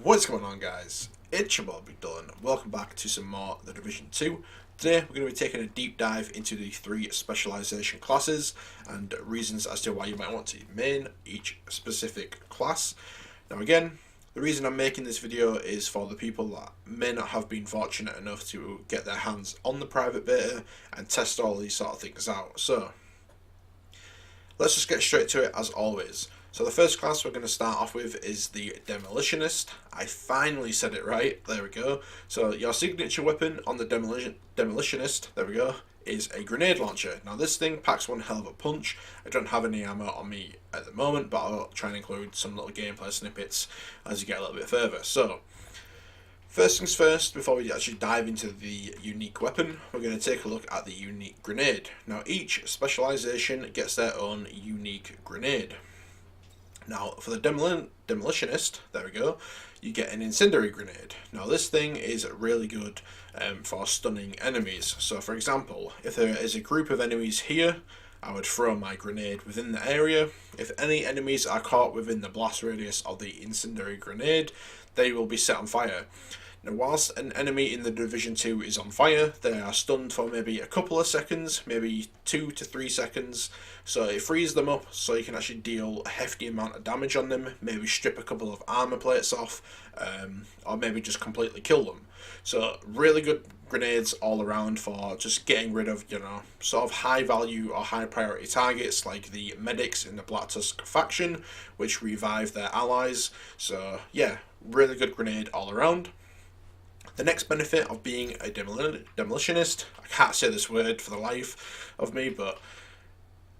What's going on, guys? It's your boy Big Dylan. Welcome back to some more The Division 2. Today we're going to be taking a deep dive into the three specialization classes and reasons as to why you might want to main each specific class. Now again, the reason I'm making this video is for the people that may not have been fortunate enough to get their hands on the private beta and test all these sort of things out. So let's just get straight to it as always. So the first class we're going to start off with is the Demolitionist. I finally said it right, there we go. So your signature weapon on the Demolitionist, there we go, is a grenade launcher. Now this thing packs one hell of a punch. I don't have any ammo on me at the moment, but I'll try and include some little gameplay snippets as you get a little bit further. So first things first, before we actually dive into the unique weapon, we're going to take a look at the unique grenade. Now each specialization gets their own unique grenade. Now for the Demolitionist, there we go, you get an incendiary grenade. Now this thing is really good for stunning enemies. So for example, if there is a group of enemies here, I would throw my grenade within the area. If any enemies are caught within the blast radius of the incendiary grenade, they will be set on fire. Now whilst an enemy in the Division 2 is on fire, they are stunned for maybe a couple of seconds, maybe 2 to 3 seconds, so it frees them up so you can actually deal a hefty amount of damage on them, maybe strip a couple of armor plates off, or maybe just completely kill them. So really good grenades all around for just getting rid of, sort of high value or high priority targets like the medics in the Black Tusk faction, which revive their allies. So yeah, really good grenade all around. The next benefit of being a demolitionist, I can't say this word for the life of me, but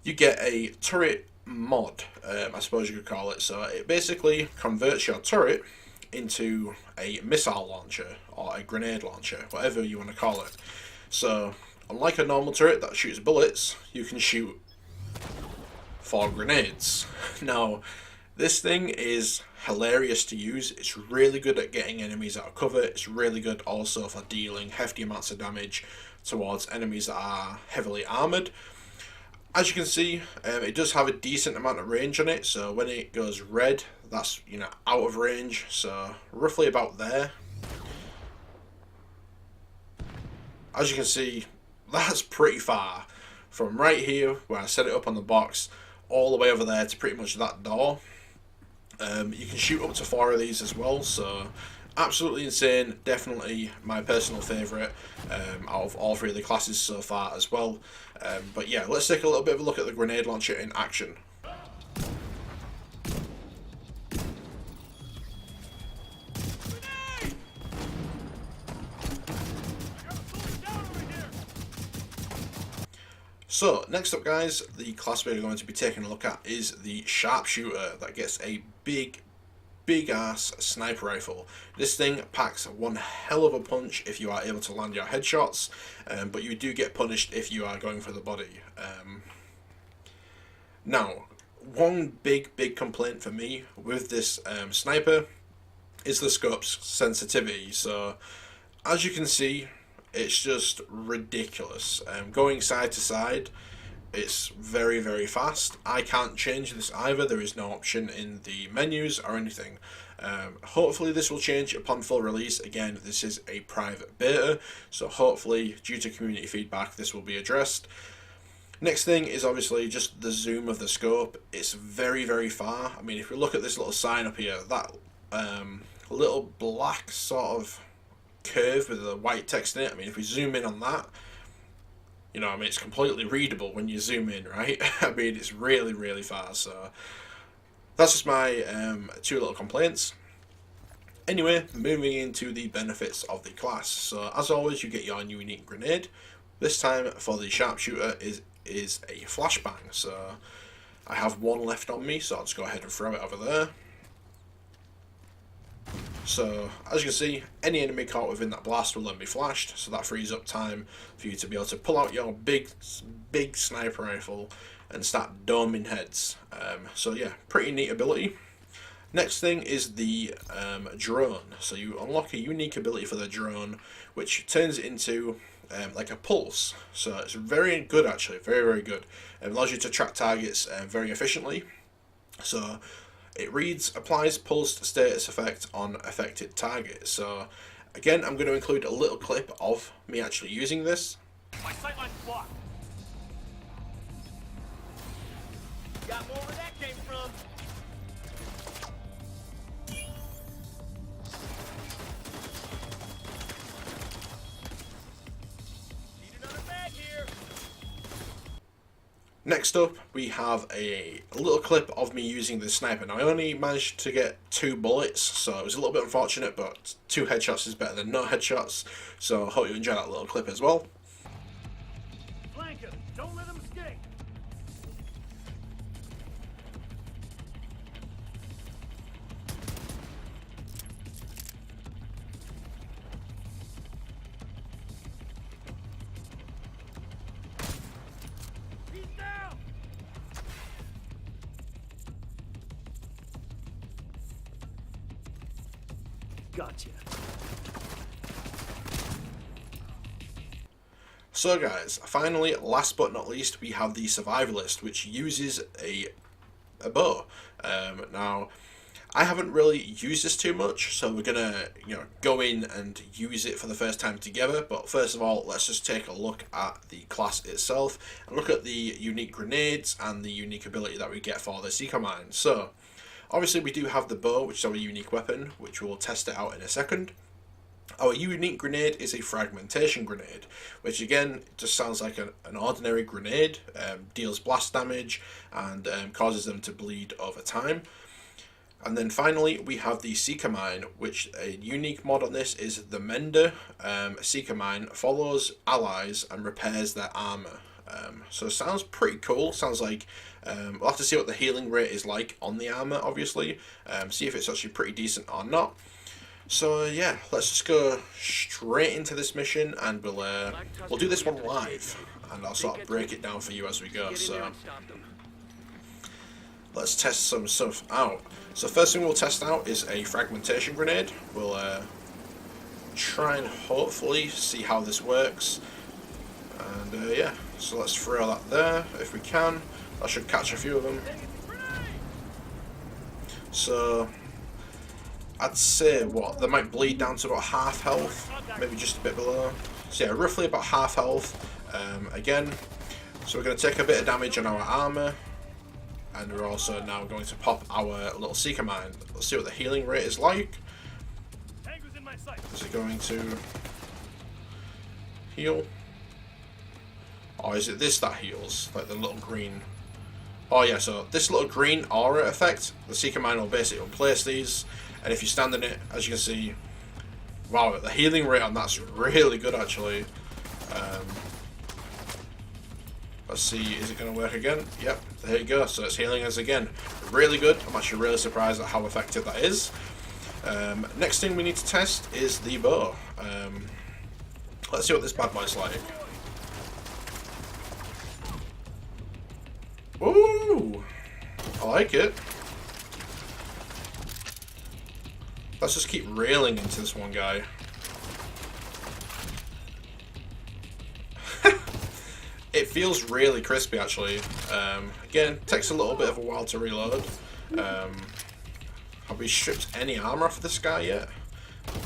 you get a turret mod, I suppose you could call it. So it basically converts your turret into a missile launcher or a grenade launcher, whatever you want to call it. So unlike a normal turret that shoots bullets, you can shoot 4 grenades. Now this thing is hilarious to use. It's really good at getting enemies out of cover. It's really good also for dealing hefty amounts of damage towards enemies that are heavily armoured. As you can see, it does have a decent amount of range on it, so when it goes red, that's out of range, so roughly about there. As you can see, that's pretty far. From right here, where I set it up on the box, all the way over there to pretty much that door. You can shoot up to 4 of these as well, so absolutely insane. Definitely my personal favourite out of all 3 of the classes so far as well. But yeah, let's take a little bit of a look at the grenade launcher in action. So next up, guys, the class we're going to be taking a look at is the Sharpshooter. That gets a big ass sniper rifle. This thing packs one hell of a punch if you are able to land your headshots, but you do get punished if you are going for the body. Now, one big complaint for me with this sniper is the scope's sensitivity. So as you can see, it's just ridiculous. Going side to side, it's very fast. I can't change this either. There is no option in the menus or anything. Hopefully this will change upon full release. Again, this is a private beta, so hopefully due to community feedback this will be addressed. Next thing is obviously just the zoom of the scope. It's very far. I mean, if we look at this little sign up here, that little black sort of curve with the white text in it, I mean, if we zoom in on that, I mean, it's completely readable when you zoom in, right? I mean, it's really far. So that's just my 2 little complaints. Anyway, moving into the benefits of the class. So as always, you get your unique grenade. This time for the Sharpshooter is a flashbang. So I have 1 left on me, so I'll just go ahead and throw it over there. So as you can see, any enemy caught within that blast will then be flashed, so that frees up time for you to be able to pull out your big sniper rifle and start doming heads. So yeah, pretty neat ability. Next thing is the drone. So you unlock a unique ability for the drone, which turns it into like a pulse. So it's very good, actually, very good. It allows you to track targets very efficiently. So it reads applies pulsed status effect on affected target. So again, I'm going to include a little clip of me actually using this. My sightline's blocked. Got more where that came from. Need another bag here. Next up, we have a little clip of me using the sniper. Now, I only managed to get 2 bullets, so it was a little bit unfortunate, but 2 headshots is better than no headshots, so I hope you enjoy that little clip as well. Flank him. Don't let him escape. He's down. Gotcha. So guys, finally, last but not least, we have the Survivalist, which uses a bow. Now, I haven't really used this too much, so we're gonna go in and use it for the first time together. But first of all, let's just take a look at the class itself and look at the unique grenades and the unique ability that we get for the Seeker Mine. So, obviously we do have the bow, which is our unique weapon, which we'll test it out in a second. Our unique grenade is a fragmentation grenade, which again just sounds like an ordinary grenade, deals blast damage and causes them to bleed over time. And then finally we have the Seeker Mine, which a unique mod on this is the Mender. Seeker Mine follows allies and repairs their armor. So it sounds pretty cool. Sounds like we'll have to see what the healing rate is like on the armor, obviously, see if it's actually pretty decent or not. So yeah, let's just go straight into this mission, and we'll do this one live, and I'll sort of break it down for you as we go. So let's test some stuff out. So first thing we'll test out is a fragmentation grenade. We'll try and hopefully see how this works. And yeah, so let's throw that there if we can. I should catch a few of them. So I'd say they might bleed down to about half health, maybe just a bit below. So yeah, roughly about half health. Again, so we're going to take a bit of damage on our armor, and we're also now going to pop our little Seeker Mine. Let's see what the healing rate is like. Is it going to heal? Or is it this that heals, like the little green? Oh yeah, so this little green aura effect, the Seeker Mine will basically replace these. And if you stand in it, as you can see, wow, the healing rate on that's really good actually. Let's see, is it going to work again? Yep, there you go. So it's healing us again. Really good. I'm actually really surprised at how effective that is. Next thing we need to test is the bow. Let's see what this bad boy's like. Ooh, I like it. Let's just keep railing into this one guy. It feels really crispy actually. Again, takes a little bit of a while to reload. Have we stripped any armor off of this guy yet?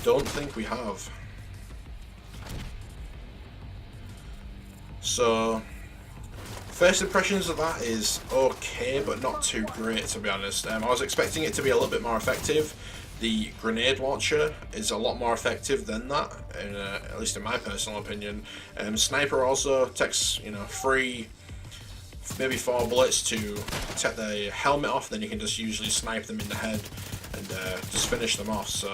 Don't think we have. So, first impressions of that is okay, but not too great to be honest. I was expecting it to be a little bit more effective. The grenade launcher is a lot more effective than that, at least in my personal opinion. Sniper also takes, 3, maybe 4 bullets to take the helmet off, then you can just usually snipe them in the head and just finish them off. So,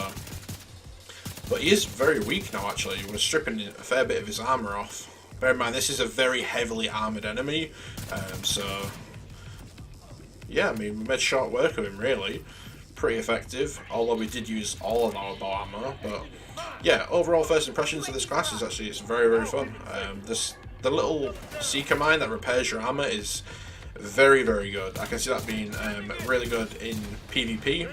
but he is very weak now actually. We're stripping a fair bit of his armor off. Bear in mind, this is a very heavily armored enemy, so yeah, I mean, we made short work of him really. Pretty effective, although we did use all of our bow armor. But yeah, overall first impressions of this class is actually it's very, very fun. The little Seeker Mine that repairs your armor is very, very good. I can see that being really good in PvP,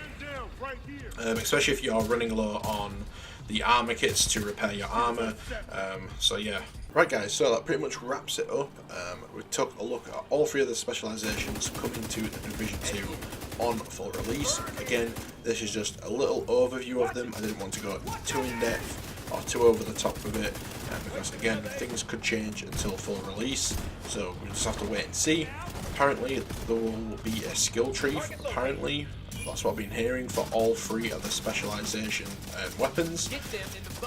especially if you are running low on the armor kits to repair your armor. So yeah. Right guys, so that pretty much wraps it up. We took a look at all 3 of the specializations coming to the Division 2 on full release. Again, this is just a little overview of them. I didn't want to go too in depth or too over the top with it, because again, things could change until full release, so we just have to wait and see. Apparently there will be a skill tree, apparently that's what I've been hearing, for all 3 of the specialization weapons.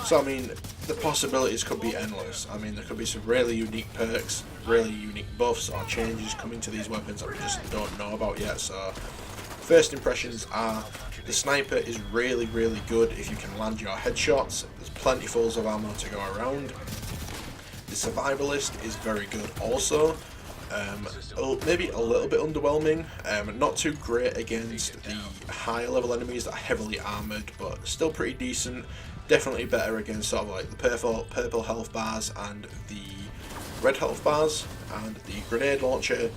So I mean, the possibilities could be endless. I mean, there could be some really unique perks, really unique buffs or changes coming to these weapons that we just don't know about yet. So first impressions are, the sniper is really good if you can land your headshots. There's plentyfuls of ammo to go around. The Survivalist is very good also. Maybe a little bit underwhelming, not too great against the higher level enemies that are heavily armoured, but still pretty decent. Definitely better against sort of like the purple health bars and the red health bars, and the grenade launcher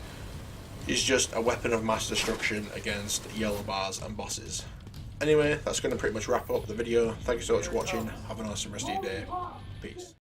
is just a weapon of mass destruction against yellow bars and bosses. Anyway, that's going to pretty much wrap up the video. Thank you so much for watching. Have an awesome rest of your day. Peace.